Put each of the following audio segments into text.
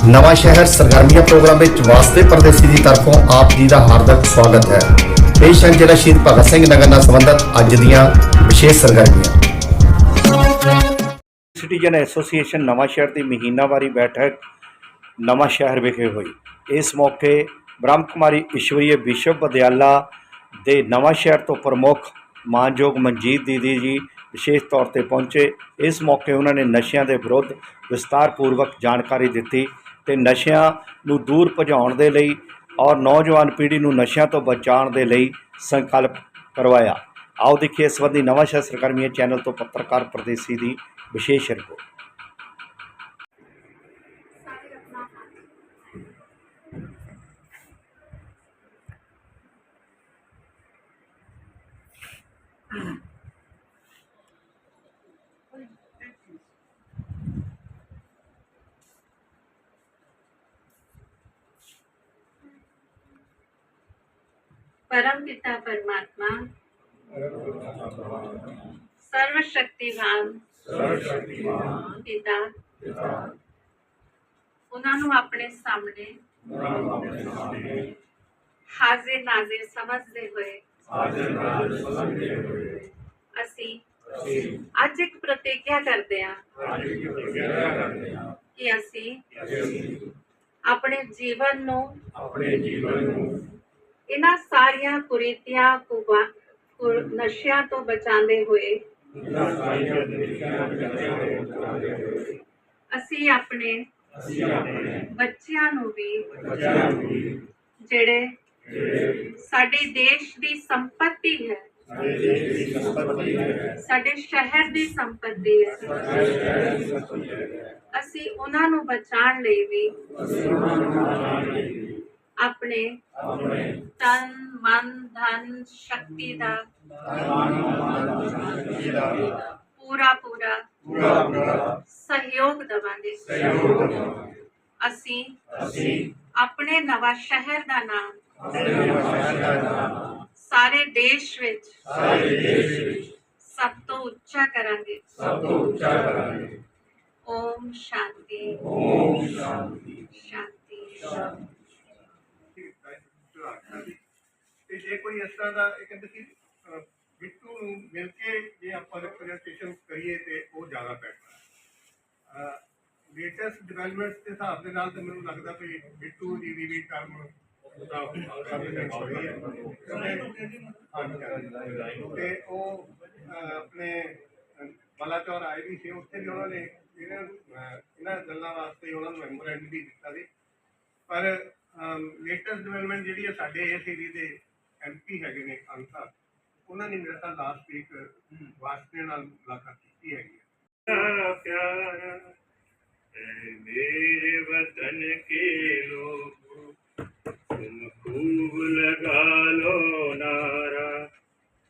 नवा शहर सरगर्मियां प्रोग्राम में वास्ते परदेसी की तरफों आप जी का हार्दिक स्वागत है। पेश हैं जिला शहीद भगत सिंह नगर नाल संबंधित अज दियां विशेष सरगर्मियां। सिटीजन एसोसीएशन नवा शहर की महीनावारी बैठक नवा शहर विखे हुई। इस मौके ब्रह्म कुमारी ईश्वरीय विश्व विद्याला के नवा शहर तो प्रमुख मानयोग मनजीत दीदी जी विशेष तौर पर पहुँचे। इस मौके उन्होंने नशियां के विरुद्ध विस्तारपूर्वक जानकारी दी ते नशियां नूं दूर भजाउण दे लई और नौजवान पीढ़ी नूं नशियां तो बचाउण दे लई संकल्प करवाया। आओ देखिए इस संबंधी नवा शहर सरगर्मियां चैनल तो पत्रकार परदेसी की विशेष रिपोर्ट। परम पिता परमात्मा सर्वशक्तिवान पिता उन्होंने अपने सामने हाजिर नाजिर समझते हुए असी अज एक प्रतिज्ञा करते हैं कि असी अपने जीवन नूं इन्हां सारियां कुरीतियां नशियां तो बचाते हुए असी अपने बच्चियां नूं भी जिहड़े साडे देश दी संपत्ति है, साडे शहर दी संपत्ति है, असी उन्हां नूं बचाउण लई भी अपने तन मन धन शक्ति का पूरा पूरा सहयोग देवांगे। असी अपने नवा शहर का नाम सारे देश विच सब तो उच्चा करांगे। ओम शांति शांति शांति। जे कोई इस तरह का कहते कि बिट्टू मिल के जे आप रिप्रेजेंटेशन करिए तो ज़्यादा बेटर है। लेटेस्ट डिवेलपमेंट्स के हिसाब के नाल तो मैनूं लगदा भी बिट्टू जी भी टर्म अपने बलाचौर आए भी थे, उत्थे भी उन्होंने इन्हां गल्लां वास्ते उन्होंने मैमोरेंडम भी दिता सी। पर लेटेस्ट डिवेलपमेंट जी है साढ़े इस एरिए के MP हैगे ने खानसा, उन्होंने मेरे साथ लास्ट वीक वास्ते नाल मुलाकात की हैगी। प्यारा मेरे वतन के लोगों तुम खूब लगा लो नारा,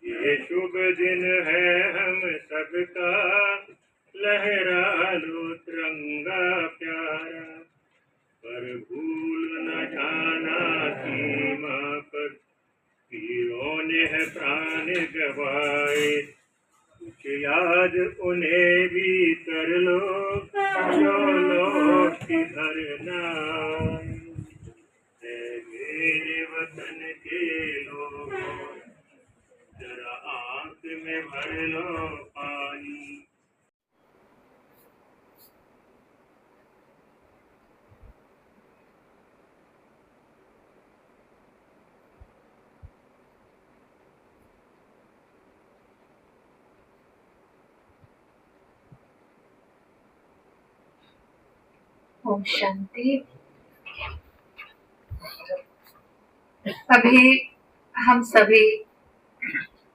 ये शुभ दिन है हम सबका, लहरा लो तिरंगा प्यारा। पर भूल न जाना सीमा पर वीरों ने है प्राण गवाए, कुछ याद उन्हें भी कर लो जो लौट घर न आए। मेरे वतन के लोगों जरा आंख में भर लो पानी। ओम शांति। अभी हम सभी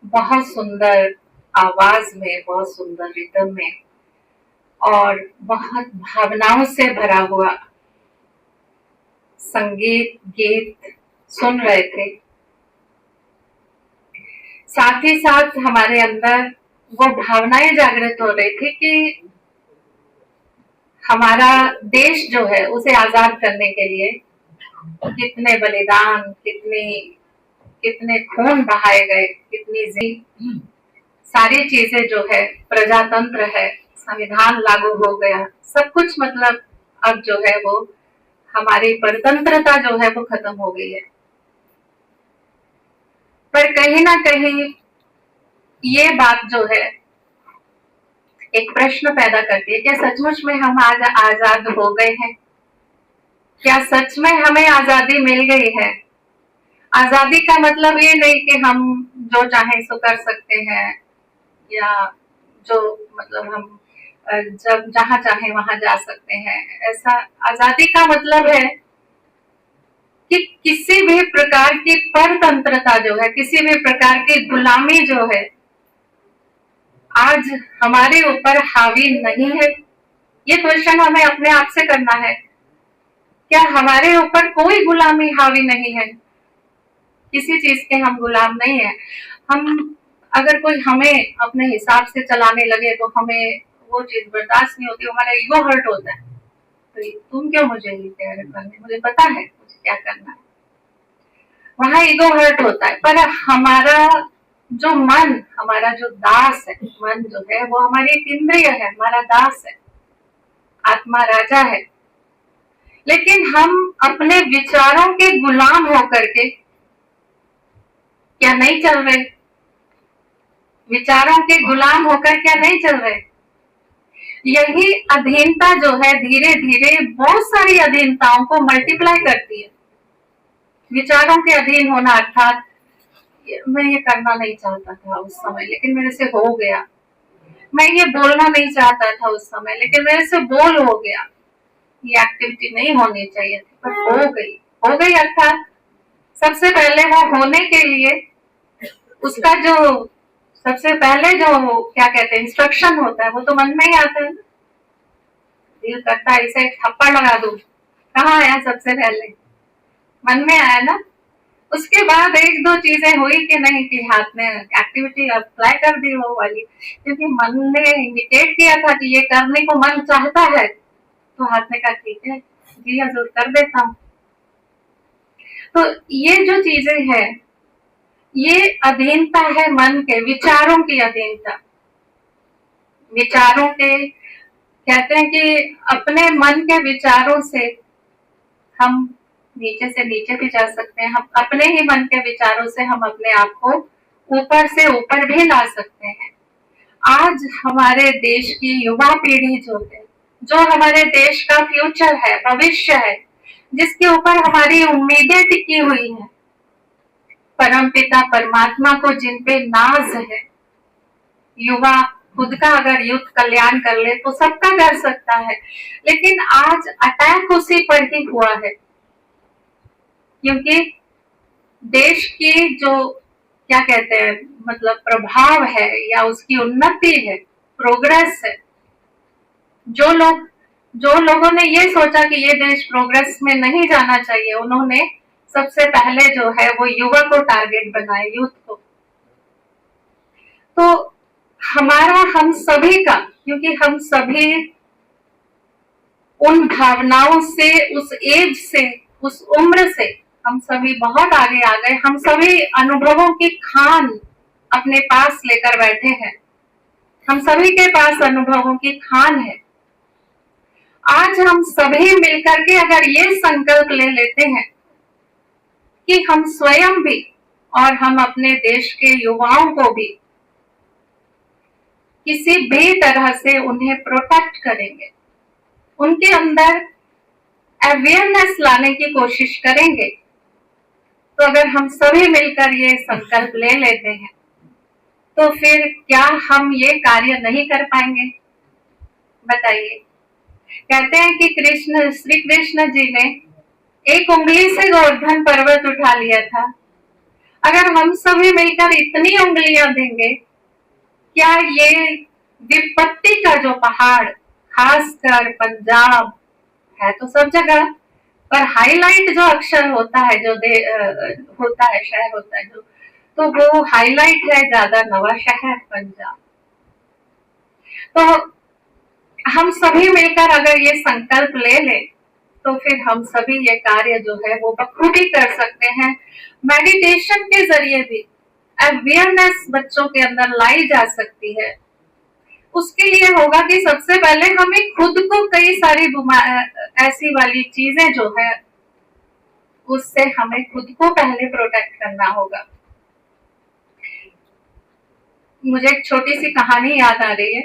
बहुत सुंदर आवाज में, बहुत सुंदर रिदम में और बहुत भावनाओं से भरा हुआ संगीत गीत सुन रहे थे। साथ ही साथ हमारे अंदर वो भावनाएं जागृत हो रही थी कि हमारा देश जो है उसे आजाद करने के लिए कितने बलिदान, कितने खून बहाए गए, कितनी सारी चीजें जो है, प्रजातंत्र है, संविधान लागू हो गया, सब कुछ मतलब अब जो है वो हमारी परतंत्रता जो है वो खत्म हो गई है। पर कहीं ना कहीं ये बात जो है एक प्रश्न पैदा करती है, क्या सचमुच में हम आज आजाद हो गए हैं? क्या सच में हमें आजादी मिल गई है? आजादी का मतलब ये नहीं कि हम जो चाहे सो कर सकते हैं, या जो मतलब हम जब जहां चाहे वहां जा सकते हैं। ऐसा आजादी का मतलब है कि किसी भी प्रकार की परतंत्रता जो है, किसी भी प्रकार की गुलामी जो है, आज हमारे ऊपर हावी नहीं है। ये क्वेश्चन हमें अपने आप से करना है, क्या हमारे ऊपर कोई गुलामी हावी नहीं है? किसी चीज के हम गुलाम नहीं है। हम अगर कोई हमें अपने हिसाब से चलाने लगे तो हमें वो चीज बर्दाश्त नहीं होती, हमारा ईगो हर्ट होता है। तो तुम क्यों मुझे ये कह रहे करने, मुझे पता है मुझे क्या करना है, वहां ईगो हर्ट होता है। पर हमारा जो मन, हमारा जो दास है, मन जो है वो हमारी एक इंद्रिय है, हमारा दास है, आत्मा राजा है। लेकिन हम अपने विचारों के गुलाम होकर के क्या नहीं चल रहे? विचारों के गुलाम होकर क्या नहीं चल रहे? यही अधीनता जो है धीरे धीरे बहुत सारी अधीनताओं को मल्टीप्लाई करती है। विचारों के अधीन होना अर्थात मैं ये करना नहीं चाहता था उस समय, लेकिन मेरे से हो गया। मैं ये बोलना नहीं चाहता था उस समय, लेकिन मेरे से बोल हो गया। ये एक्टिविटी नहीं होनी चाहिए थी पर हो गई। हो गई अर्थात सबसे पहले वो होने के लिए उसका जो सबसे पहले जो क्या कहते हैं इंस्ट्रक्शन होता है वो तो मन में ही आता है। दिल करता है इसे थप्पड़ लगा दूं, कहाँ आया? सबसे पहले मन में आया ना। उसके बाद एक दो चीजें हुई कि नहीं कि हाथ में एक्टिविटी अप्लाई कर दी वो वाली, क्योंकि मन ने इंडिकेट किया था कि ये करने को मन चाहता है, तो हाथ में कहा ठीक है जी हजूर कर देता हूँ। तो ये जो चीजें हैं ये अधीनता है मन के, विचारों की अधीनता। विचारों के कहते हैं कि अपने मन के विचारों से हम नीचे से नीचे भी जा सकते हैं। हम अपने ही मन के विचारों से हम अपने आप को ऊपर से ऊपर भी ला सकते हैं। आज हमारे देश की युवा पीढ़ी जो है, जो हमारे देश का फ्यूचर है, भविष्य है, जिसके ऊपर हमारी उम्मीदें टिकी हुई हैं, परमपिता परमात्मा को जिन पे नाज है, युवा खुद का अगर युद्ध कल्याण कर ले तो सबका कर सकता है। लेकिन आज अटैक उसी पर ही हुआ है, क्योंकि देश की जो क्या कहते हैं मतलब प्रभाव है या उसकी उन्नति है, प्रोग्रेस है। जो लोगों ने ये सोचा कि ये देश प्रोग्रेस में नहीं जाना चाहिए, उन्होंने सबसे पहले जो है वो युवा को टारगेट बनाया, यूथ को। तो हमारा, हम सभी का, क्योंकि हम सभी उन भावनाओं से, उस एज से, उस उम्र से हम सभी बहुत आगे आ गए। हम सभी अनुभवों की खान अपने पास लेकर बैठे हैं। हम सभी के पास अनुभवों की खान है। आज हम सभी मिलकर के अगर ये संकल्प ले लेते हैं कि हम स्वयं भी और हम अपने देश के युवाओं को भी किसी भी तरह से उन्हें प्रोटेक्ट करेंगे, उनके अंदर अवेयरनेस लाने की कोशिश करेंगे, तो अगर हम सभी मिलकर ये संकल्प ले लेते हैं तो फिर क्या हम ये कार्य नहीं कर पाएंगे? बताइए। कहते हैं कि श्री कृष्ण जी ने एक उंगली से गोवर्धन पर्वत उठा लिया था। अगर हम सभी मिलकर इतनी उंगलियां देंगे, क्या ये विपत्ति का जो पहाड़, खासकर पंजाब है तो सब जगह, पर हाईलाइट जो अक्षर होता है, जो होता है, शहर होता है जो, तो वो हाईलाइट है ज्यादा नवा शहर पंजाब। तो हम सभी मिलकर अगर ये संकल्प ले लें तो फिर हम सभी ये कार्य जो है वो बखूबी कर सकते हैं। मेडिटेशन के जरिए भी अवेयरनेस बच्चों के अंदर लाई जा सकती है। उसके लिए होगा कि सबसे पहले हमें खुद को कई सारी ऐसी वाली चीजें जो है उससे हमें खुद को पहले प्रोटेक्ट करना होगा। मुझे एक छोटी सी कहानी याद आ रही है।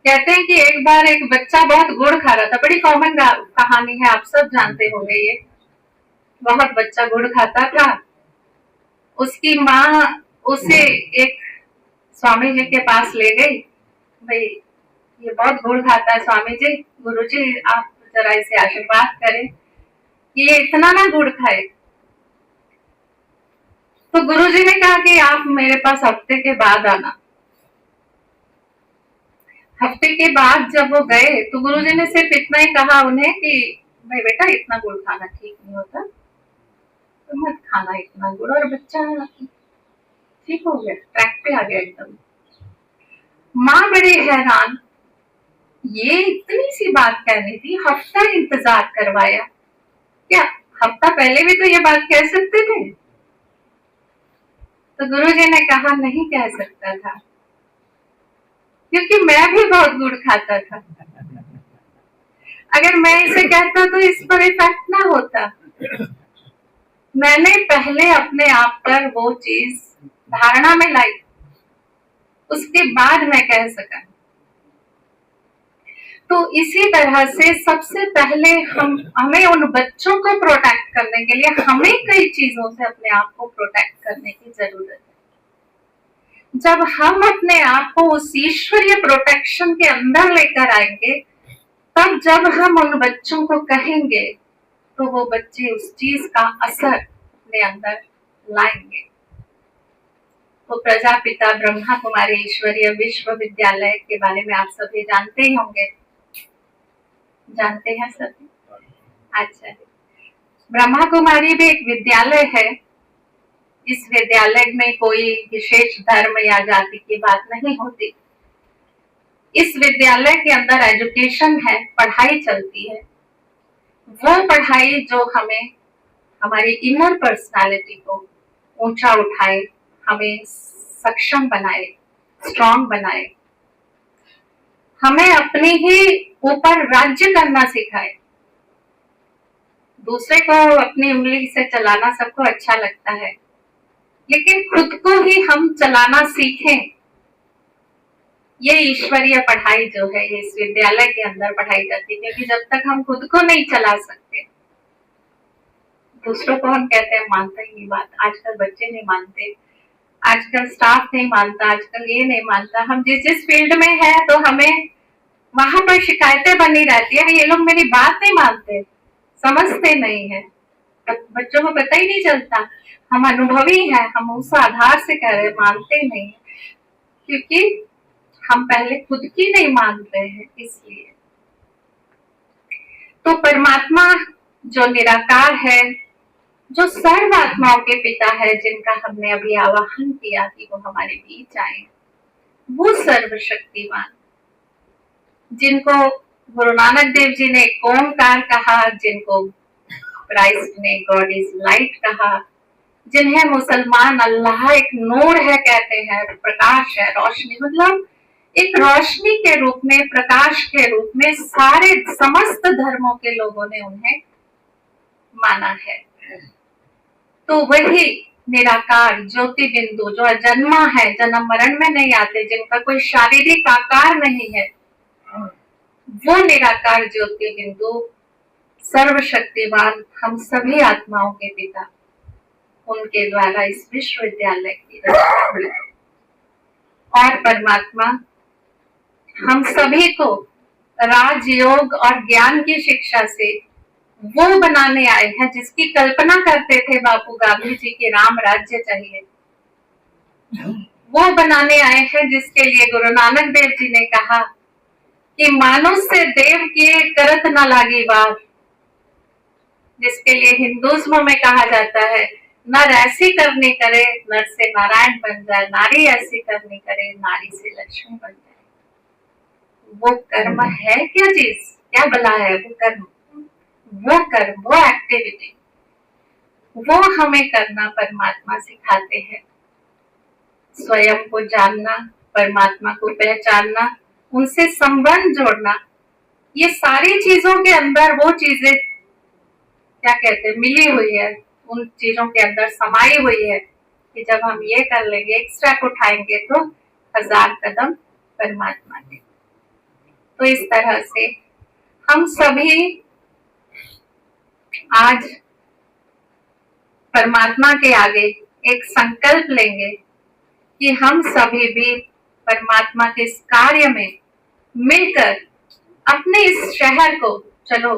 कहते हैं कि एक बार एक बच्चा बहुत गुड़ खा रहा था। बड़ी कॉमन कहानी है, आप सब जानते होंगे ये। बहुत बच्चा गुड़ खाता था। उसकी माँ उसे एक स्वामी जी के पास ले गई। भाई ये बहुत गुड़ खाता है स्वामी जी, गुरुजी आप जरा इसे आशीर्वाद करें कि ये इतना ना गुड़ खाए। तो गुरुजी ने कहा कि आप मेरे पास हफ्ते के बाद आना। हफ्ते के बाद जब वो गए तो गुरुजी ने सिर्फ इतना ही कहा उन्हें कि भाई बेटा इतना गुड़ खाना ठीक नहीं होता, तो मत खाना इतना गुड़। और बच्चा ठीक हो गया, ट्रैक पे आ गया एकदम। माँ बड़ी हैरान, ये इतनी सी बात कहनी थी, हफ्ता इंतजार करवाया क्या? हफ्ता पहले भी तो ये बात कह सकते थे। तो गुरुजी ने कहा नहीं कह सकता था, क्योंकि मैं भी बहुत गुड़ खाता था। अगर मैं इसे कहता तो इस पर इफेक्ट ना होता। मैंने पहले अपने आप पर वो चीज धारणा में लाई, उसके बाद मैं कह सका। तो इसी तरह से सबसे पहले हमें उन बच्चों को प्रोटेक्ट करने के लिए हमें कई चीजों से अपने आप को प्रोटेक्ट करने की जरूरत है। जब हम अपने आप को उस ईश्वरीय प्रोटेक्शन के अंदर लेकर आएंगे, तब जब हम उन बच्चों को कहेंगे तो वो बच्चे उस चीज का असर अपने अंदर लाएंगे। तो प्रजापिता ब्रह्मा कुमारी ईश्वरीय विश्वविद्यालय के बारे में आप सभी जानते ही होंगे, जानते हैं सभी? अच्छा, ब्रह्मा कुमारी भी एक विद्यालय है। इस विद्यालय में कोई विशेष धर्म या जाति की बात नहीं होती। इस विद्यालय के अंदर एजुकेशन है, पढ़ाई चलती है। वो पढ़ाई जो हमें हमारी इनर पर्सनालिटी को ऊंचा उठाए, हमें सक्षम बनाए, स्ट्रांग बनाए, हमें अपने ही ऊपर राज्य करना सिखाए। दूसरे को अपनी उंगली से चलाना सबको अच्छा लगता है, लेकिन खुद को ही हम चलाना सीखें। ये ईश्वरीय पढ़ाई जो है ये इस विद्यालय के अंदर पढ़ाई जाती है, क्योंकि जब तक हम खुद को नहीं चला सकते, दूसरों को हम कहते हैं मानते ही नहीं बात। आजकल बच्चे नहीं मानते, आजकल स्टाफ नहीं मानता, आजकल ये नहीं मानता। हम जिस फील्ड में है तो हमें वहां पर शिकायतें बनी रहती है, ये लोग मेरी बात नहीं मानते, समझते नहीं है। बच्चों को पता ही नहीं चलता, हम अनुभवी हैं, हम उस आधार से कह रहे मानते नहीं, क्योंकि हम पहले खुद की नहीं मानते हैं। इसलिए तो परमात्मा जो निराकार है, जो सर्व आत्माओं के पिता है, जिनका हमने अभी आवाहन किया कि वो हमारे बीच आए, वो सर्वशक्तिमान, जिनको गुरु नानक देव जी ने ओमकार कहा, जिनको क्राइस्ट ने गॉड इज लाइट कहा, जिन्हें मुसलमान अल्लाह एक नूर है कहते हैं, प्रकाश है, रोशनी, मतलब एक रोशनी के रूप में, प्रकाश के रूप में सारे समस्त धर्मों के लोगों ने उन्हें माना है। तो वही निराकार ज्योति बिंदु जो अजन्मा है, जन्म मरण में नहीं आते, जिनका कोई शारीरिक आकार नहीं है, वो निराकार ज्योति बिंदु सर्वशक्तिमान, हम सभी आत्माओं के पिता, उनके द्वारा इस विश्वविद्यालय की रचना हुई। और परमात्मा हम सभी को राजयोग और ज्ञान की शिक्षा से वो बनाने आए हैं जिसकी कल्पना करते थे बापू गांधी जी की राम राज्य चाहिए। वो बनाने आए हैं जिसके लिए गुरु नानक देव जी ने कहा कि मानुष से देव किए करत न लागी बात, जिसके लिए हिंदुज्म में कहा जाता है नर ऐसी करनी करे नर से नारायण बन जाए, नारी ऐसी करनी करे नारी से लक्ष्मी बन जाए। वो कर्म है क्या चीज, क्या भला है वो कर्म, वो कर्म, वो एक्टिविटी, वो हमें करना परमात्मा सिखाते हैं। स्वयं को जानना, परमात्मा को पहचानना, उनसे संबंध जोड़ना, ये सारी चीजों के अंदर वो चीजें क्या कहते हैं मिली हुई है, उन चीजों के अंदर समाई हुई है कि जब हम ये कर लेंगे, एक स्टेप उठाएंगे तो 1000 कदम परमात्मा के। तो इस तरह से हम सभी आज परमात्मा के आगे एक संकल्प लेंगे कि हम सभी भी परमात्मा के इस कार्य में मिलकर अपने इस शहर को, चलो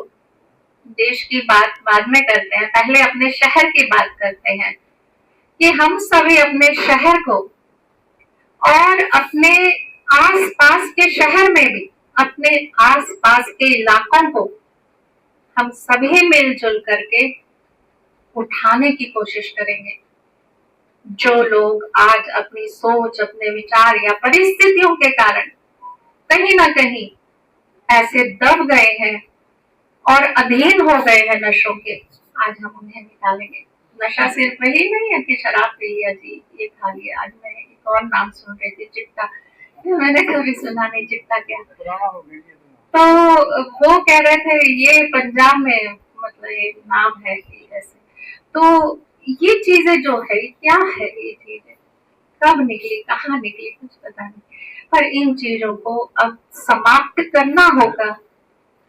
देश की बात बाद में करते हैं, पहले अपने शहर की बात करते हैं, कि हम सभी अपने शहर को और अपने आसपास के शहर में भी अपने आसपास के इलाकों को हम सभी मिलजुल करके उठाने की कोशिश करेंगे। जो लोग आज अपनी सोच, अपने विचार या परिस्थितियों के कारण कहीं ना कहीं ऐसे दब गए हैं और अधीन हो गए हैं नशों के, आज हम उन्हें निकालेंगे। नशा सिर्फ वही नहीं है कि शराब पी लिया जी, ये खा लिया। आज मैं एक और नाम सुन रही थी, चिट्टा, मैंने कभी सुना नहीं चिट्टा क्या। तो वो कह रहे थे ये पंजाब में मतलब एक नाम है कि ऐसे। तो ये चीजें जो है क्या है, ये चीजें कब निकली, कहाँ निकली, कुछ पता नहीं, पर इन चीजों को अब समाप्त करना होगा,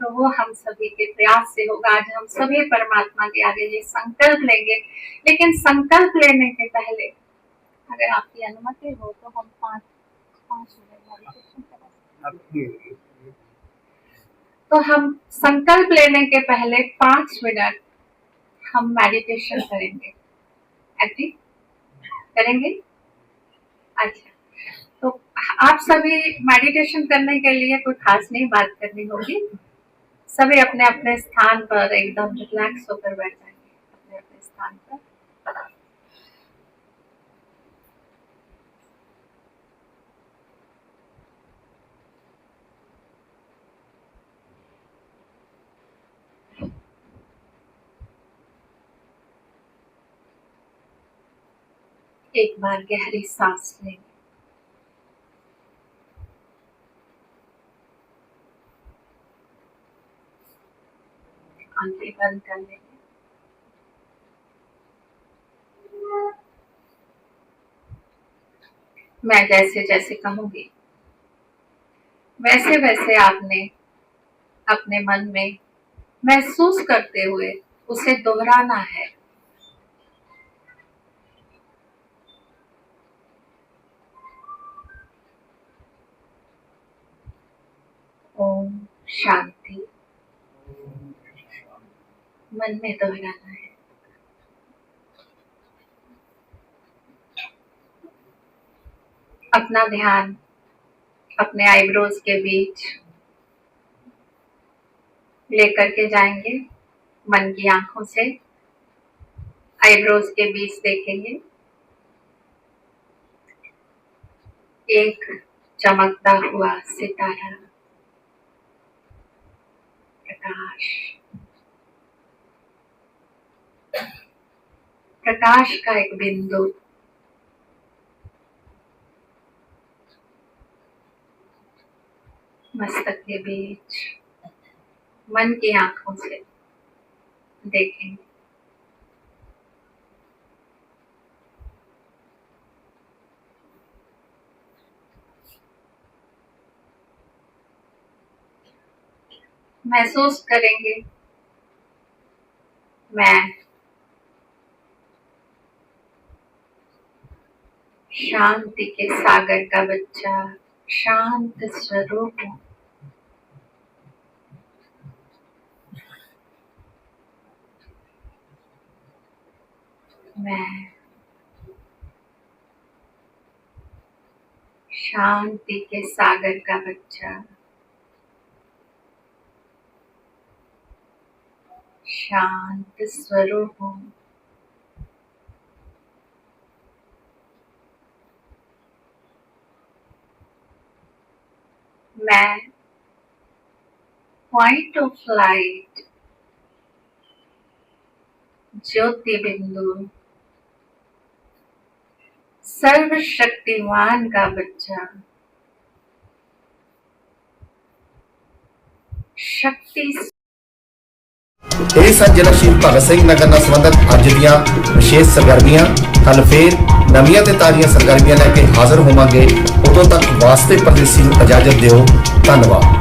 तो वो हम सभी के प्रयास से होगा। आज हम सभी परमात्मा के आगे ये संकल्प लेंगे, लेकिन संकल्प लेने के पहले अगर आपकी अनुमति हो तो हम पाँच मिनट मेडिटेशन करें। तो हम संकल्प लेने के पहले 5 मिनट हम मेडिटेशन करेंगे। एग्री करेंगे? अच्छा, तो आप सभी मेडिटेशन करने के लिए कोई खास नहीं बात करनी होगी, सभी अपने अपने स्थान पर एकदम रिलैक्स होकर बैठ जाएंगे अपने अपने स्थान पर। एक बार गहरी सांस लेंगे, आंखें बंद कर लेंगे। मैं जैसे जैसे कहूंगी वैसे वैसे आपने अपने मन में महसूस करते हुए उसे दोहराना है। ओम शांति, मन में दोहराना है। अपना ध्यान अपने आईब्रोज के बीच लेकर के जाएंगे, मन की आंखों से आईब्रोज के बीच देखेंगे। एक चमकता हुआ सितारा, प्रकाश, प्रकाश का एक बिंदु मस्तक के बीच मन की आंखों से देखेंगे। महसूस करेंगे मैं शांति के सागर का बच्चा, शांत स्वरूप हूँ। मैं शांति के सागर का बच्चा, शांत स्वरूप हूँ। मैं पॉइंट ऑफ लाइट, ज्योति बिंदु, सर्वशक्तिमान का बच्चा, शक्ति ਇਹ ਸਨ ਜ਼ਿਲ੍ਹਾ ਸ਼ਹੀਦ ਭਗਤ ਸਿੰਘ ਨਗਰ ਨਾਲ ਸੰਬੰਧਿਤ ਅੱਜ ਦੀਆਂ ਵਿਸ਼ੇਸ਼ ਸਰਗਰਮੀਆਂ। ਕੱਲ੍ਹ ਫੇਰ ਨਵੀਆਂ ਤੇ ਤਾਜ਼ੀਆਂ ਸਰਗਰਮੀਆਂ ਲੈ ਕੇ ਹਾਜ਼ਰ ਹੋਵਾਂਗੇ। ਉਦੋਂ ਤੱਕ ਵਾਸਤੇ ਪਰਦੇਸੀ ਨੂੰ ਇਜਾਜ਼ਤ ਦਿਓ। ਧੰਨਵਾਦ।